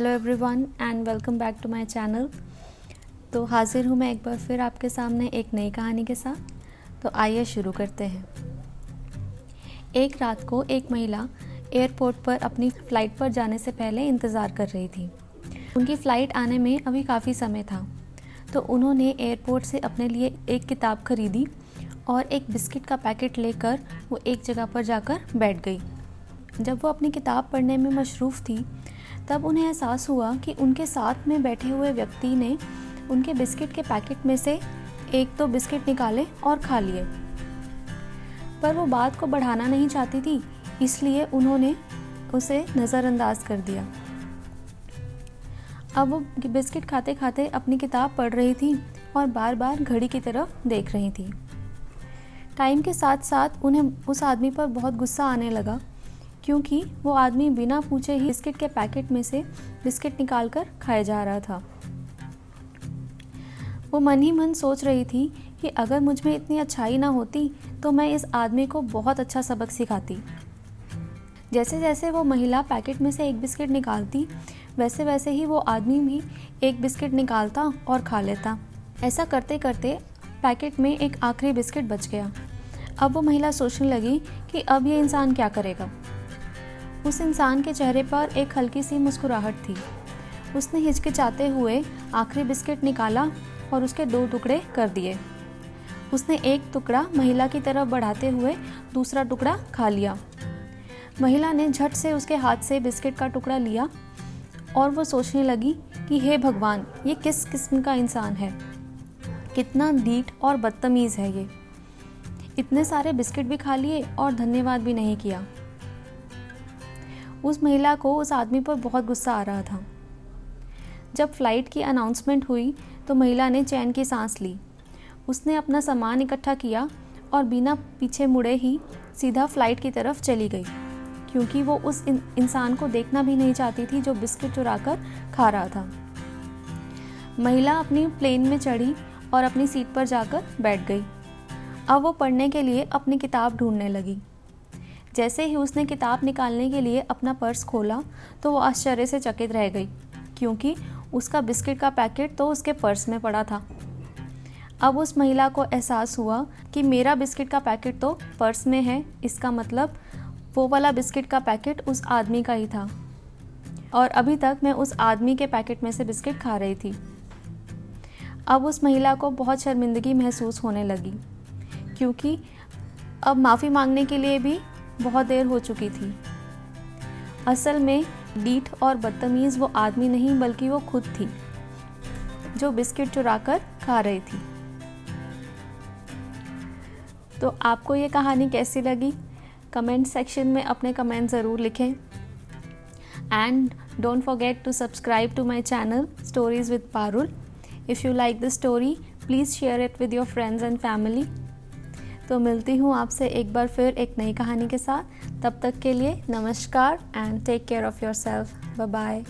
Hello everyone and welcome back to my channel. तो हाजिर हूँ मैं एक बार फिर आपके सामने एक नई कहानी के साथ। तो आइए शुरू करते हैं। एक रात को एक महिला एयरपोर्ट पर अपनी फ़्लाइट पर जाने से पहले इंतज़ार कर रही थी। उनकी फ़्लाइट आने में अभी काफ़ी समय था, तो उन्होंने एयरपोर्ट से अपने लिए एक किताब खरीदी और एक बिस्किट का पैकेट लेकर वो एक जगह पर जाकर बैठ गई। जब वो अपनी किताब पढ़ने में मशरूफ़ थी, तब उन्हें एहसास हुआ कि उनके साथ में बैठे हुए व्यक्ति ने उनके बिस्किट के पैकेट में से एक दो बिस्किट निकाले और खा लिए। पर वो बात को बढ़ाना नहीं चाहती थी, इसलिए उन्होंने उसे नज़रअंदाज कर दिया। अब वो बिस्किट खाते खाते अपनी किताब पढ़ रही थी और बार बार घड़ी की तरफ देख रही थी। टाइम के साथ साथ उन्हें उस आदमी पर बहुत गुस्सा आने लगा, क्योंकि वो आदमी बिना पूछे ही बिस्किट के पैकेट में से बिस्किट निकालकर खाए जा रहा था। वो मन ही मन सोच रही थी कि अगर मुझ में इतनी अच्छाई ना होती तो मैं इस आदमी को बहुत अच्छा सबक सिखाती। जैसे जैसे वो महिला पैकेट में से एक बिस्किट निकालती, वैसे वैसे ही वो आदमी भी एक बिस्किट निकालता और खा लेता। ऐसा करते करते पैकेट में एक आखिरी बिस्किट बच गया। अब वो महिला सोचने लगी कि अब ये इंसान क्या करेगा। उस इंसान के चेहरे पर एक हल्की सी मुस्कुराहट थी। उसने हिचकिचाते हुए आखिरी बिस्किट निकाला और उसके दो टुकड़े कर दिए। उसने एक टुकड़ा महिला की तरफ बढ़ाते हुए दूसरा टुकड़ा खा लिया। महिला ने झट से उसके हाथ से बिस्किट का टुकड़ा लिया और वो सोचने लगी कि हे भगवान, ये किस किस्म का इंसान है, कितना ढीठ और बदतमीज़ है ये। इतने सारे बिस्किट भी खा लिए और धन्यवाद भी नहीं किया। उस महिला को उस आदमी पर बहुत गुस्सा आ रहा था। जब फ़्लाइट की अनाउंसमेंट हुई तो महिला ने चैन की सांस ली। उसने अपना सामान इकट्ठा किया और बिना पीछे मुड़े ही सीधा फ़्लाइट की तरफ चली गई, क्योंकि वो उस इंसान को देखना भी नहीं चाहती थी जो बिस्किट चुराकर खा रहा था। महिला अपनी प्लेन में चढ़ी और अपनी सीट पर जाकर बैठ गई। अब वो पढ़ने के लिए अपनी किताब ढूंढने लगी। जैसे ही उसने किताब निकालने के लिए अपना पर्स खोला तो वो आश्चर्य से चकित रह गई, क्योंकि उसका बिस्किट का पैकेट तो उसके पर्स में पड़ा था। अब उस महिला को एहसास हुआ कि मेरा बिस्किट का पैकेट तो पर्स में है, इसका मतलब वो वाला बिस्किट का पैकेट उस आदमी का ही था और अभी तक मैं उस आदमी के पैकेट में से बिस्किट खा रही थी। अब उस महिला को बहुत शर्मिंदगी महसूस होने लगी, क्योंकि अब माफ़ी मांगने के लिए भी बहुत देर हो चुकी थी। असल में ढीठ और बदतमीज़ वो आदमी नहीं बल्कि वो खुद थी, जो बिस्किट चुराकर खा रही थी। तो आपको ये कहानी कैसी लगी? कमेंट सेक्शन में अपने कमेंट ज़रूर लिखें। And don't forget to subscribe to my channel stories with Parul. If you like the story please share it with your friends and family. तो मिलती हूँ आपसे एक बार फिर एक नई कहानी के साथ। तब तक के लिए नमस्कार and take care of yourself. Bye bye.